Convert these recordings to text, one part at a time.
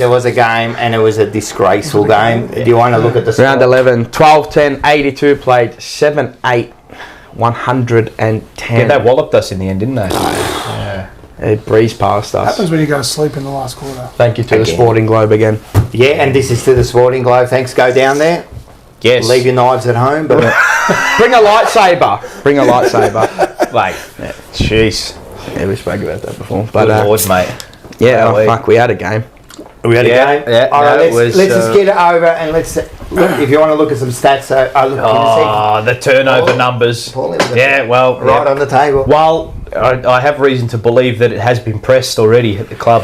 there was a game and it was a disgraceful game. Do you want to look at the score? Round 11, 12-10, 82 played, 7-8, 110. Yeah, they walloped us in the end, didn't they? Yeah. It breezed past us. Happens when you go to sleep in the last quarter. Thank you to the Sporting Globe again. Yeah, and this is to the Sporting Globe. Thanks. Go down there. Yes. Leave your knives at home. But Bring a lightsaber. Bring a lightsaber. Mate. Yeah. Jeez. Yeah, we spoke about that before. But Good Lord, mate. yeah, fuck, we had a game. we had a game. Yeah. All right, No, let's just get it over and let's look. If you want to look at some stats, The turnover numbers. Yeah, well, right on the table. Well, I have reason to believe that it has been pressed already at the club.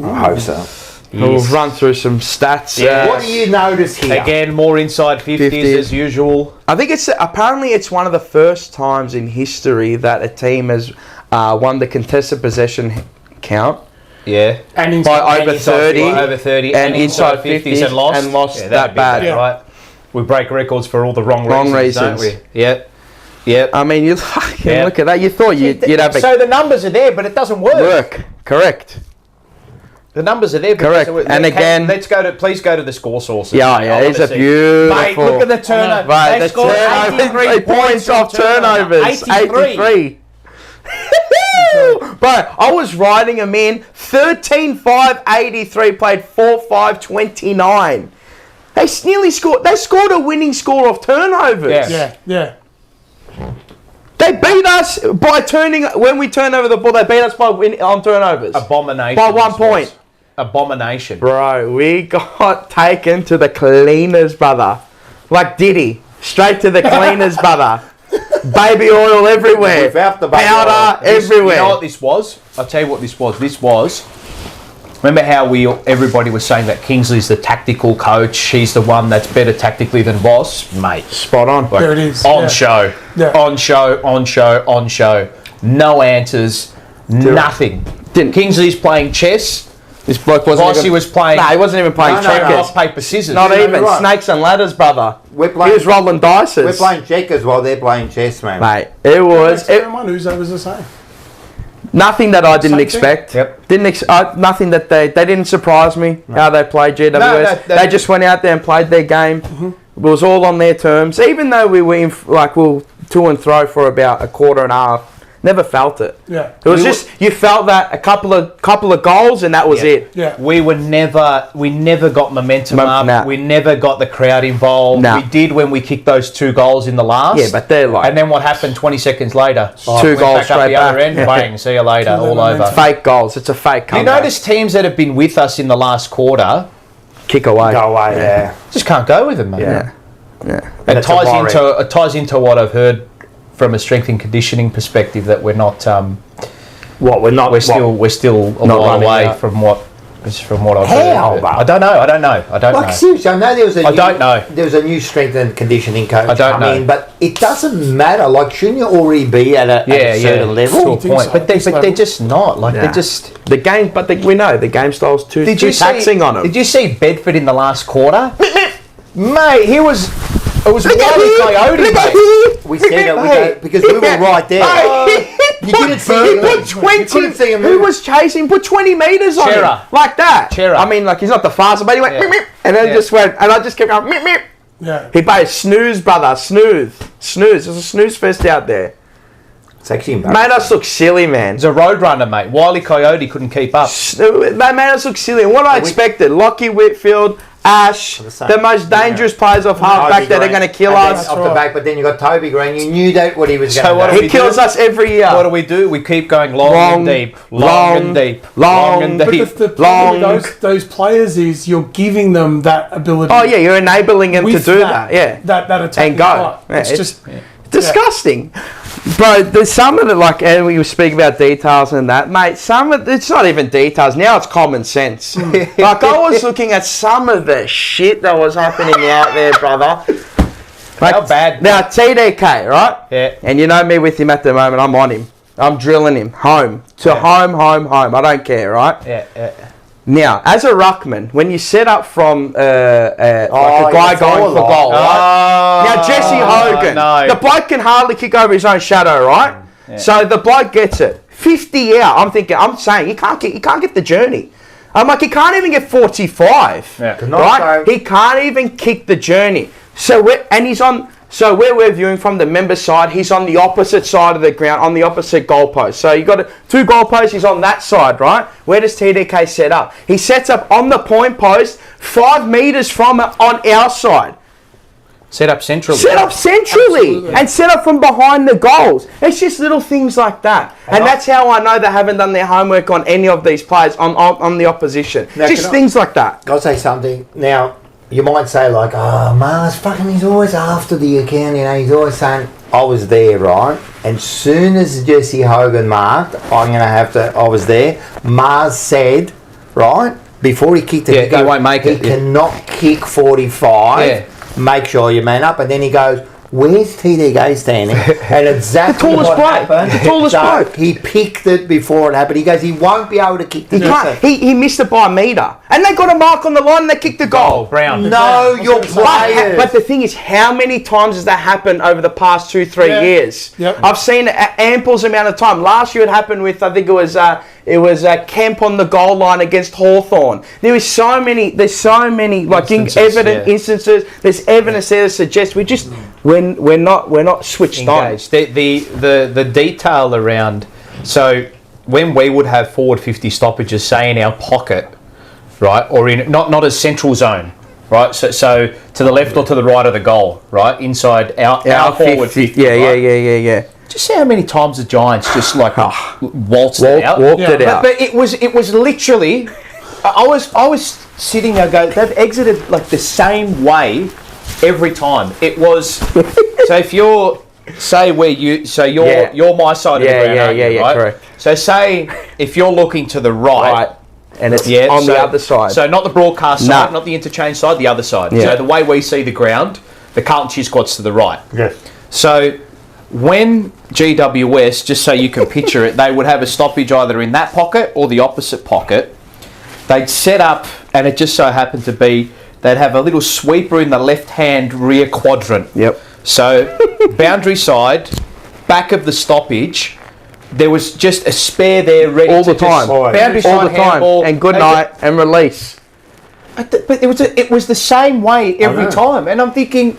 I hope so. We'll run through some stats. Yeah. What do you notice here? Again, more inside 50s as usual. I think it's one of the first times in history that a team has won the contested possession count. Yeah. And By over 30. Over 30. And inside 50s and lost. Yeah, that bad. Yeah. Right? We break records for all the wrong reasons, don't we? Yep. Yep. I mean, you fucking look at that. You thought you'd have a... So the numbers are there, but it doesn't work. Correct. The numbers are there. Correct. And again... Please go to the score sources. Yeah, it's a beautiful... Mate, look at the turnover. Right, They scored 83 points off turnovers. 83. Bro, I was riding them in 13-5-83, played 4-5-29. They scored a winning score off turnovers. Yeah. They beat us by when we turn over the ball, they beat us on turnovers. Abomination. By 1 point. Abomination. Bro, we got taken to the cleaners, brother. Like Diddy. Straight to the cleaners, brother. Baby oil everywhere. Without the baby powder oil. everywhere. You know what this was? I'll tell you what this was. This was... Remember how everybody was saying that Kingsley's the tactical coach, he's the one that's better tactically than Voss? Mate. Spot on. There it is. Show. Yeah. On show. No answers. Nothing. Kingsley's playing chess. This bloke wasn't Vossi even... was playing... Nah, he wasn't even playing checkers. Rock, paper, scissors. Not even. right. Snakes and ladders, brother. He Playing, was rolling dice. we're playing checkers while they're playing chess, man. Mate, it was... Everyone who's was the same. Nothing that I didn't Same expect. thing? Yep. Nothing that they didn't surprise me how they played GWS. They just went out there and played their game. It was all on their terms. Even though we were to and fro for about a quarter and a half, never felt it. Yeah. It was you felt that a couple of goals and that was it. Yeah. We never got momentum up. Nah. We never got the crowd involved. Nah. We did when we kicked those 2 goals in the last. Yeah, but they're like... And then what happened 20 seconds later? 2 Went goals back straight up the other back. end, bang, see you later, all over. Fake goals. It's a fake You comeback. notice teams that have been with us in the last quarter Kick away. Go away, yeah. just can't go with them, mate. Yeah. It ties into what I've heard from a strength and conditioning perspective that we're not. We're still a Not while running away out. from what I've How, heard. bro? I don't know. Like seriously, I know there was There was a new strength and conditioning coach I don't come know. in, but it doesn't matter. Like, shouldn't you already be at a certain to level? a point. But they're just not. Like they're just. The game, but we know the game style's too taxing on them. Did you see Bedford in the last quarter? Mate, it was Wile E. Coyote, mate. We said it because we were right there. You didn't see him. He put 20. You couldn't see him Who moving. was chasing? Put 20 meters on him Chera. like that. Chera. I mean, like he's not the fastest, but he went meep, meep, and then just went, and I just kept going meep, meep. Yeah. He played snooze, brother, snooze. There's a snooze fest out there. It's actually Made embarrassing. us look silly, man. He's a road runner, mate. Wile E. Coyote couldn't keep up. They made us look silly. And what I expected, Lockie Whitfield, Ash, the most dangerous players off halfback that are going to kill us. Off the back, but then you got Toby Green. You knew that what he was going to do. He kills us every year. What do? We keep going long and deep. Long. But the problem with those players is you're giving them that ability. Oh yeah, you're enabling them to with do that. Yeah, that attack and go. Yeah, It's just disgusting, bro. There's some of it, like, and we speak about details and that, mate. Some of it's not even details now; it's common sense. Like I was looking at some of the shit that was happening out there, brother. Like, how bad? Now TDK, right? Yeah. And you know me with him at the moment. I'm on him. I'm drilling him home. I don't care, right? Yeah. Now, as a ruckman, when you set up from like a guy going for goal, right? Now, Jesse Hogan, the bloke can hardly kick over his own shadow, right? Yeah. So the bloke gets it. 50 out. I'm saying, he can't get the journey. I'm like, he can't even get 45. Yeah. Right? He can't even kick the journey. So where we're viewing from the member side, he's on the opposite side of the ground, on the opposite goalpost. So you got two goalposts, he's on that side, right? Where does TDK set up? He sets up on the point post, 5 metres from it on our side. Set up centrally. Set up centrally. Absolutely. And set up from behind the goals. It's just little things like that. And that's how I know they haven't done their homework on any of these players on the opposition. Now, just things like that. I'll say something. Now, you might say like, oh, Mars, fucking, he's always after the account, you know, he's always saying, I was there, right? And soon as Jesse Hogan marked, I was there, Mars said, right, before he kicked it, he won't make it. He cannot kick 45. Yeah. Make sure you man up. And then he goes, where's TDK standing? And exactly the tallest what happened. The tallest bloke. He picked it before it happened. He goes, he won't be able to kick the distance. He missed it by a metre. And they got a mark on the line and they kicked the goal. Brown. No, your players. But the thing is, how many times has that happened over the past 2-3 years? Yep. I've seen ample amount of time. Last year it happened with, I think it was Kemp on the goal line against Hawthorn. There's so many like instances. There's evidence there that suggests we're not switched engaged. on. The detail around, so when we would have forward 50 stoppages, say in our pocket, right, or in not a central zone, right, so to the left or to the right of the goal, right, inside our forward 50. Yeah. Just see how many times the Giants just like walked it out. But it was literally, I was sitting there going, they've exited like the same way every time. It was, so if you're, say where you're my side of the ground, right? Correct. So say if you're looking to the right. And it's on the other side. So not the broadcast side, not the interchange side, the other side. Yeah. So the way we see the ground, the Carlton cheer squad's to the right. Yes. So when GWS, just so you can picture it, they would have a stoppage either in that pocket or the opposite pocket. They'd set up, and it just so happened to be, they'd have a little sweeper in the left-hand rear quadrant. Yep. So boundary side, back of the stoppage, there was just a spare there ready all the time. Boundary all side the time. handball, And good night and release. But it was the same way every time, and I'm thinking,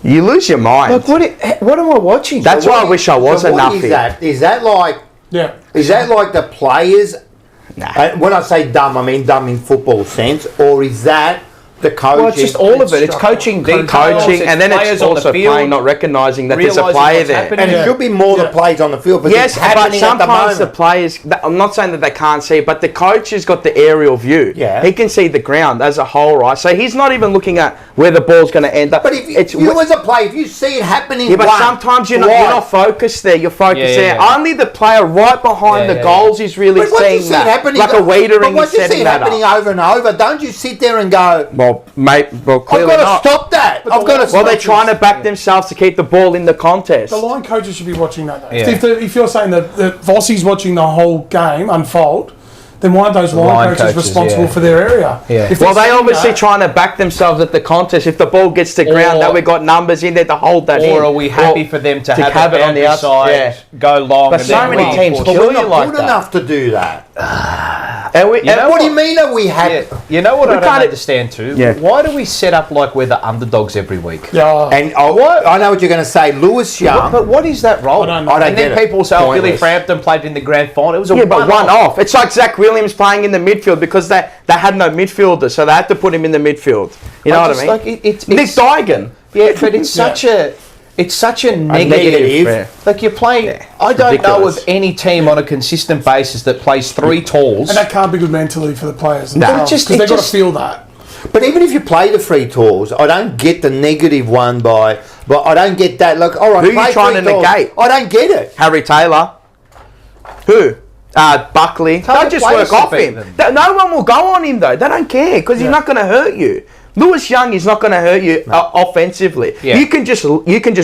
you lose your mind. like what am I watching? That's why I wish I was a What nuffy. is that like? Yeah. Is that like the players? Nah. When I say dumb, I mean dumb in football sense, or is that the coaching? Well, it's just all of it. It's coaching, details, Coaching, and then it's players on also the field, playing, not recognising that there's a realising player what's there. happening. And it should be more the plays on the field. But Yes, it's but happening at the sometimes the moment. players, I'm not saying that they can't see, but the coach has got the aerial view. Yeah. He can see the ground as a whole, right? So he's not even looking at where the ball's going to end up. But if you as a player, if you see it happening, yeah, but sometimes you're not focused there. You're focused there. Yeah. Only the player right behind the goals is really But once you seeing see that. it happening, Like a waitering but is once you see setting it that happening up. over and over, don't you sit there and go, Well, mate, I've clearly got to not. stop that. I've got to. Well, they're trying to back themselves to keep the ball in the contest. The line coaches should be watching that, though. Yeah. If you're saying that Vossi's watching the whole game unfold, then why aren't those line coaches responsible for their area? Yeah. If Well, they're they saying obviously that, trying to back themselves at the contest. If the ball gets to ground, that we've got numbers in there to hold that in. Or are we happy for them to have it on the outside, go long, But and so then many reinforce teams it? But kill we're you not like good that. enough to do that. And we, You know What do you mean are we happy? Yeah. You know what I don't can't- understand too? Yeah. Why do we set up like we're the underdogs every week? yeah. And I know what you're going to say, Lewis Young. But what is that role? I don't know. I don't And then get it. people say, oh, Billy Pointless. Frampton played in the grand final. It was a yeah, but one-off. one off. It's like Zach Williams playing in the midfield because they had no midfielder, so they had to put him in the midfield. You know what I mean? Like it's Nick Dygan. Yeah, but it's such a negative. Yeah. Like you're playing. Yeah, I don't know ridiculous. of any team on a consistent basis that plays three talls. And that can't be good mentally for the players. No. Because they've got to feel that. But even if you play the free tours, I don't get the negative one but I don't get that. Like, all right, Who are play you trying free to tours. negate? I don't get it. Harry Taylor. Who? Buckley. Tell Don't the just players work to off beat him. them. No one will go on him though. They don't care because he's not going to hurt you. Lewis Young is not going to hurt you offensively. Yeah. You can just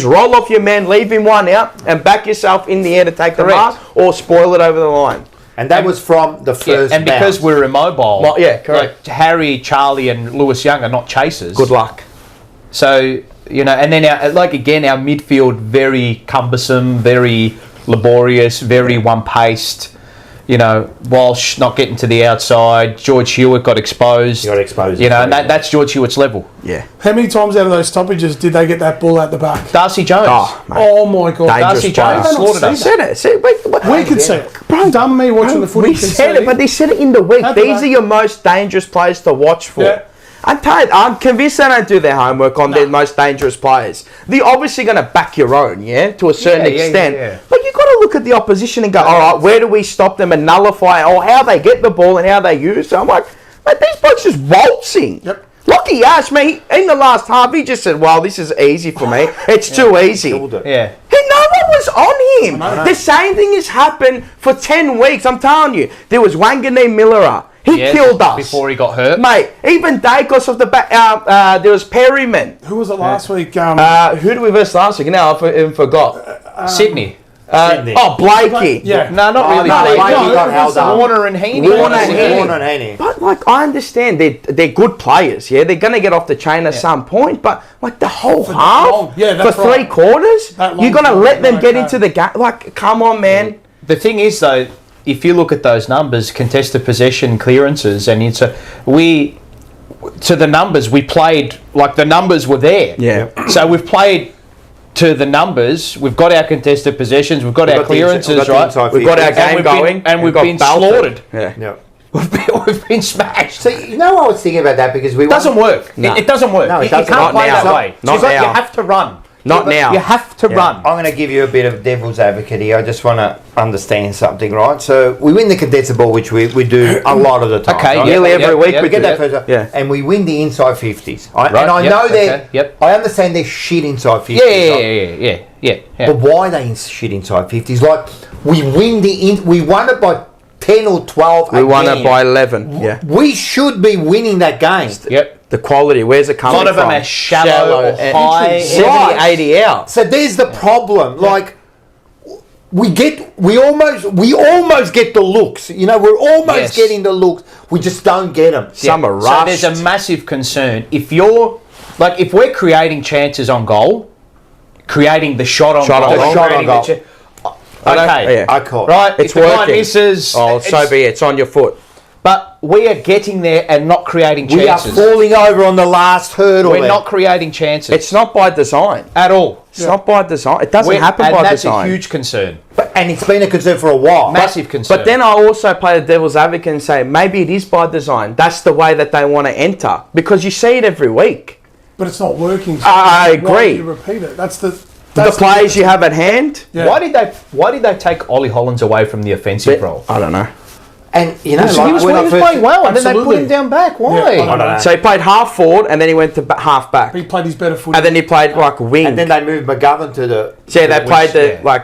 roll off your man, leave him one out, and back yourself in the air to take the Correct. mark, or spoil it over the line. And that was from the first and because bounce. we're immobile, Well, yeah, correct. like Harry, Charlie, and Lewis Young are not chasers. Good luck. So and then our midfield very cumbersome, very laborious, very one-paced. Walsh not getting to the outside. George Hewitt got exposed. And that's George Hewitt's level. Yeah. How many times out of those stoppages did they get that ball out the back? Darcy Jones. Oh my God. Darcy Jones slaughtered us. We could see it. Bro, dumb me watching the footage. We said it, but they said it in the week. These are your most dangerous players to watch for. Yeah. I'm convinced they don't do their homework on their most dangerous players. They're obviously going to back your own, to a certain extent. Yeah. But you've got to look at the opposition and go, all right, where do we stop them and nullify or how they get the ball and how they use it? I'm like, mate, these blokes just waltzing. Yep. Lockie Ash, mate, in the last half, he just said, well, this is easy for me. It's too easy. Yeah. No one was on him. The same thing has happened for 10 weeks. I'm telling you. There was Wanganeen Millera. He killed us. Before he got hurt. Mate, even Dacos of the back, there was Perryman. Who was it last week? Who did we verse last week? Now I even forgot. Sydney. Sydney. Oh, Blakey. Yeah. No, not really. Blakey got held up. Warner and Heaney. Warner and Heaney. But, I understand they're good players, They're going to get off the chain at some point, but, the whole half, for 3 quarters, you're going to let them get into the game. Come on, man. The thing is, though, if you look at those numbers, contested possession, clearances, and to the numbers, we played, the numbers were there. Yeah. So we've played to the numbers. We've got our contested possessions. We've got our clearances, right? We've got our game going. And we've been slaughtered. Yeah. We've been smashed. So, I was thinking about that because It doesn't work. No. It doesn't work. No, it You doesn't. can't play Not that now. way. Not now. You have to run. Not now. You have to run. I'm going to give you a bit of devil's advocate here. I just want to understand something, right? So we win the contested ball, which we do a lot of the time. Okay, right? nearly every week we get that first, and we win the inside 50s. Right? And I know that. I understand they're shit inside 50s. Yeah. But why are they shit inside 50s? We won it by 10 or 12. We won it by 11. Yeah. We should be winning that game. Yep. The quality, where's it A coming lot of from? them are shallow or high. 70, 80 out. So there's the problem. We almost get the looks. We're almost getting the looks. We just don't get them. Some are rushed. So there's a massive concern. If we're creating chances on goal, creating the shot on goal. Okay. I call it. Right. It's if the guy working. misses, so be it. It's on your foot. But we are getting there and not creating chances. We are falling over on the last hurdle. We're not creating chances. It's not by design. At all. It's not by design. It doesn't happen by that's design. a huge concern. And it's been a concern for a while. Massive concern. But then I also play the devil's advocate and say maybe it is by design. That's the way that they want to enter because you see it every week. But it's not working. So I agree. Why do you repeat it? That's the players you have at hand. Yeah. Why did they take Ollie Hollands away from the offensive role? I don't know. And he was playing well, and then they put him down back. Why? I don't know. So he played half forward, and then he went to half back. He played his better footy. And then he played wing. And then they moved McGovern to the. Yeah, they played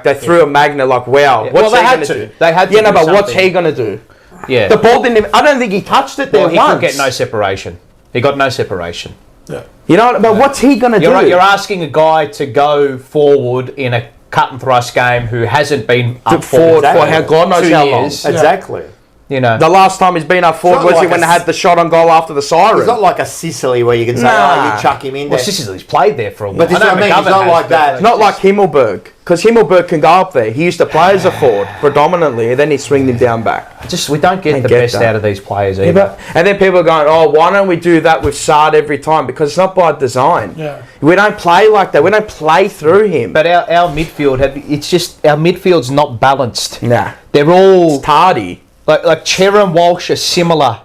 they threw a Magna wow. Yeah. What's they he had going to. do? They had to. Yeah, no, but something. what's he going to do? Yeah. The ball didn't. I don't think he touched it there he once. could get no separation. He got no separation. Yeah. You know, but what's he going to do? You're asking a guy to go forward in a cut and thrust game who hasn't been up forward for how God knows 2 how years. long. Exactly. The last time he's been up forward was when they had the shot on goal after the siren. It's not like a Sicily where you can say, you chuck him in there. Well, Sicily's played there for a while. But this is what I mean, it's not like that. It's not like Himmelberg, because Himmelberg can go up there. He used to play as a forward predominantly, and then he swinged him down back. We don't get the best out of these players either. And then people are going, why don't we do that with Sard every time? Because it's not by design. Yeah. We don't play like that. We don't play through him. But our midfield, our midfield's not balanced. Nah. They're all tardy. Like Cher and Walsh are similar.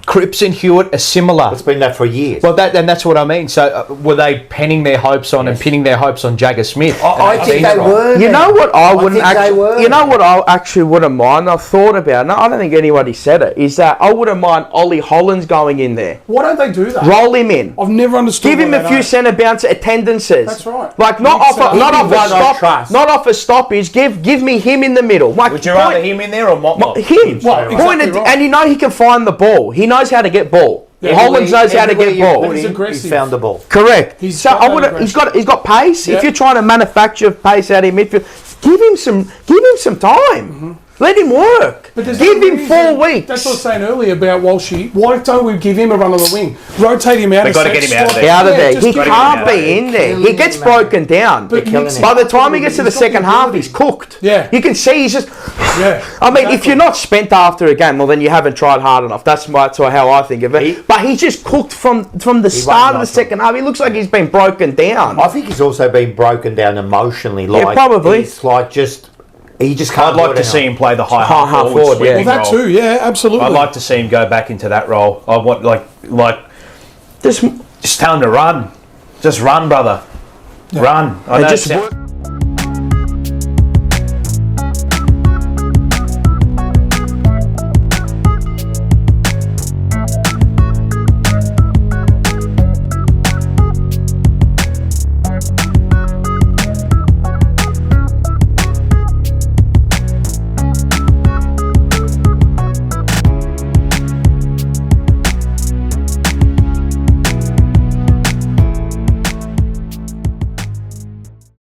Cripps and Hewitt are similar. It's been that for years. Well, that's what I mean. So were they penning their hopes on and pinning their hopes on Jagger Smith? I think they were. You know what I wouldn't actually. You know what I actually wouldn't mind. I've thought about it. No, I don't think anybody said it. Is that I wouldn't mind Ollie Hollands going in there. Why don't they do that? Roll him in. I've never understood. Give him a few centre bounce attendances. That's right. Like not off a stoppage. Give me him in the middle. Like, would you rather him in there or Mott? Him. And you know he can find the ball. He knows how to get ball. Yeah, Hollands knows how to get ball. He's aggressive. He found the ball. Correct. He's got pace. Yeah. If you're trying to manufacture pace out of midfield, give him some time. Let him work. But there's Give no him reason. 4 weeks. That's what I was saying earlier about Walshy. Why don't we give him a run on the wing? Rotate him out. They've got to get him out of there. Out of there. just He get him can't out. be in there. He gets broken down. But mix By it the up time a he gets to little the bit. He's got second the half, ability. he's cooked. Yeah. You can see he's just... Yeah. I mean, if exactly. you're not spent after a game, well, then you haven't tried hard enough. That's how I think of it. But he's just cooked from the start of the second half. He looks like he's been broken down. I think he's also been broken down emotionally. Like, probably. It's like he just can't. I'd like to see him play the high half forward. yeah. Well, that too, yeah, absolutely. I'd like to see him go back into that role. I want Just tell him to run. Just run, brother. Run. I know just it sounds-